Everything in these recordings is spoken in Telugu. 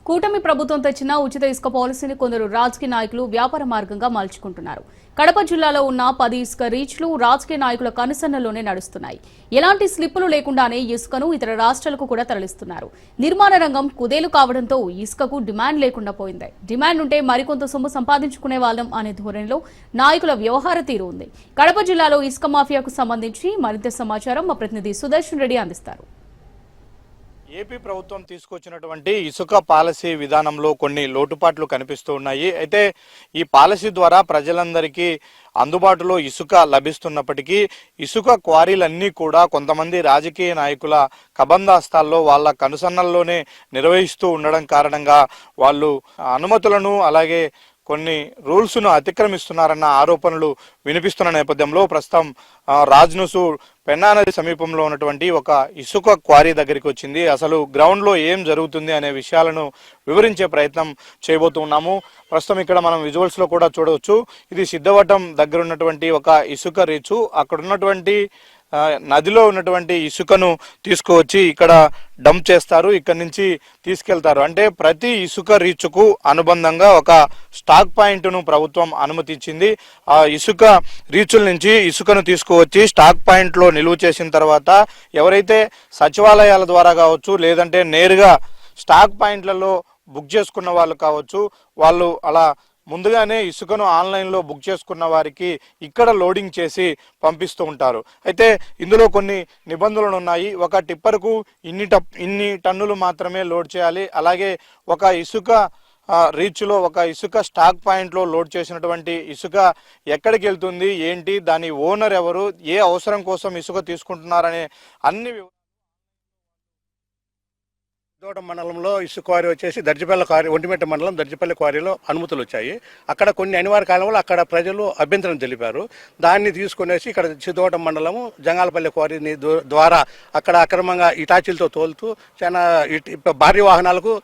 కూటమి ప్రభుత్వం తెచ్చిన ఉచిత ఇసుక పాలసీని కొందరు రాజకీయ నాయకులు వ్యాపార మార్గంగా మలుచుకుంటున్నారు. కడప జిల్లాలో ఉన్న 10 ఇసుక రీచ్లు రాజకీయ నాయకుల కనుసన్నల్లోనే నడుస్తున్నాయి. ఎలాంటి స్లిప్పులు లేకుండానే ఇసుకను ఇతర రాష్ట్రాలకు కూడా తరలిస్తున్నారు. నిర్మాణ రంగం కుదేలు కావడంతో ఇసుకకు డిమాండ్ లేకుండా పోయింది. డిమాండ్ ఉంటే మరికొంత సొమ్ము సంపాదించుకునే వాళ్ళం అనే ధోరణిలో నాయకుల వ్యవహార తీరు ఉంది. కడప జిల్లాలో ఇసుక మాఫియాకు సంబంధించి మరింత సమాచారం మా ప్రతినిధి సుదర్శన్ రెడ్డి అందిస్తారు. ఏపీ ప్రభుత్వం తీసుకొచ్చినటువంటి ఇసుక పాలసీ విధానంలో కొన్ని లోటుపాట్లు కనిపిస్తూ ఉన్నాయి. అయితే ఈ పాలసీ ద్వారా ప్రజలందరికీ అందుబాటులో ఇసుక లభిస్తున్నప్పటికీ ఇసుక క్వారీలన్నీ కూడా కొంతమంది రాజకీయ నాయకుల కబందాస్తాల్లో వాళ్ళ కనుసన్నల్లోనే నిర్వహిస్తూ ఉండడం కారణంగా వాళ్ళు అనుమతులను అలాగే కొన్ని రూల్స్ను అతిక్రమిస్తున్నారన్న ఆరోపణలు వినిపిస్తున్న నేపథ్యంలో ప్రస్తుతం రాజ్నుసు పెన్నా నది సమీపంలో ఉన్నటువంటి ఒక ఇసుక క్వారీ దగ్గరికి వచ్చింది. అసలు గ్రౌండ్లో ఏం జరుగుతుంది అనే విషయాలను వివరించే ప్రయత్నం చేయబోతున్నాము. ప్రస్తుతం ఇక్కడ మనం విజువల్స్లో కూడా చూడవచ్చు. ఇది సిద్ధవటం దగ్గర ఉన్నటువంటి ఒక ఇసుక రీచు. అక్కడ ఉన్నటువంటి నదిలో ఉన్నటువంటి ఇసుకను తీసుకువచ్చి ఇక్కడ డంప్ చేస్తారు. ఇక్కడ నుంచి తీసుకెళ్తారు. అంటే ప్రతి ఇసుక రీచుకు అనుబంధంగా ఒక స్టాక్ పాయింట్ను ప్రభుత్వం అనుమతించింది. ఆ ఇసుక రీచుల నుంచి ఇసుకను తీసుకువచ్చి స్టాక్ పాయింట్లో నిలువ చేసిన తర్వాత ఎవరైతే సచివాలయాల ద్వారా కావచ్చు లేదంటే నేరుగా స్టాక్ పాయింట్లలో బుక్ చేసుకున్న వాళ్ళు కావచ్చు, వాళ్ళు అలా ముందుగానే ఇసుకను ఆన్లైన్లో బుక్ చేసుకున్న వారికి ఇక్కడ లోడింగ్ చేసి పంపిస్తూ ఉంటారు. అయితే ఇందులో కొన్ని నిబంధనలు ఉన్నాయి. ఒక టిప్పర్కు ఇన్ని టన్నులు మాత్రమే లోడ్ చేయాలి. అలాగే ఒక ఇసుక రీచ్లో ఒక ఇసుక స్టాక్ పాయింట్లో లోడ్ చేసినటువంటి ఇసుక ఎక్కడికి వెళ్తుంది, ఏంటి, దాని ఓనర్ ఎవరు, ఏ అవసరం కోసం ఇసుక తీసుకుంటున్నారనే అన్ని సిద్ధవటం మండలంలో ఇసుక క్వారీ వచ్చేసి దర్జిపల్లి క్వారీ, ఒంటిమిట్ట మండలం దర్జిపల్లి క్వారీలో అనుమతులు వచ్చాయి. అక్కడ కొన్ని అనివార్య కాలంలో అక్కడ ప్రజలు అభ్యంతరం తెలిపారు. దాన్ని తీసుకునేసి ఇక్కడ సిద్ధవటం మండలము జంగాలపల్లి క్వారీని ద్వారా అక్కడ అక్రమంగా ఇటాచీలతో తోలుతూ చాలా భారీ వాహనాలకు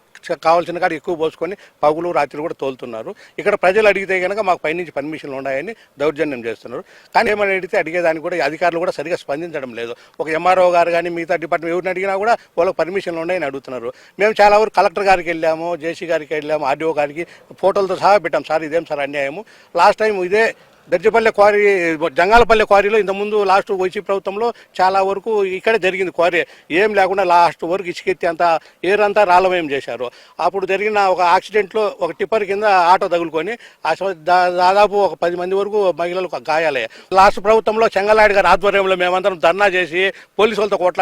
కావాల్సిన కాడ ఎక్కువ పోసుకొని పగులు రాత్రి కూడా తోలుతున్నారు. ఇక్కడ ప్రజలు అడిగితే కనుక మాకు పైనుంచి పర్మిషన్లు ఉన్నాయని దౌర్జన్యం చేస్తున్నారు. కానీ ఏమని అడిగితే అడిగేదానికి కూడా అధికారులు కూడా సరిగా స్పందించడం లేదు. ఒక ఎంఆర్ఓ గారు కానీ మిగతా డిపార్ట్మెంట్ ఎవరిని అడిగినా కూడా వాళ్ళకి పర్మిషన్లు ఉన్నాయని అడుగుతున్నారు. మేము చాలా వరకు కలెక్టర్ గారికి వెళ్ళాము, జేసీ గారికి వెళ్ళాము, ఆర్డీఓ గారికి ఫోటోలతో సహా పెట్టాం. సార్ ఇదేం సార్ అన్యాయము. లాస్ట్ టైం ఇదే దర్జిపల్లి క్వారీ, జంగాలపల్లి క్వారీలో ఇంతకుముందు లాస్ట్ వైసీపీ ప్రభుత్వంలో చాలా వరకు ఇక్కడే జరిగింది క్వారీ. ఏం లేకుండా లాస్ట్ వరకు ఇసుకెత్తి అంతా ఏరంతా రాళ్ళమయం చేశారు. అప్పుడు జరిగిన ఒక యాక్సిడెంట్లో ఒక టిప్పర్ కింద ఆటో తగులుకొని దాదాపు ఒక 10 మంది వరకు మహిళలకు గాయాలే. లాస్ట్ ప్రభుత్వంలో చెంగలాడి గారి ఆధ్వర్యంలో మేమందరం ధర్నా చేసి పోలీసులతో కొట్లాడి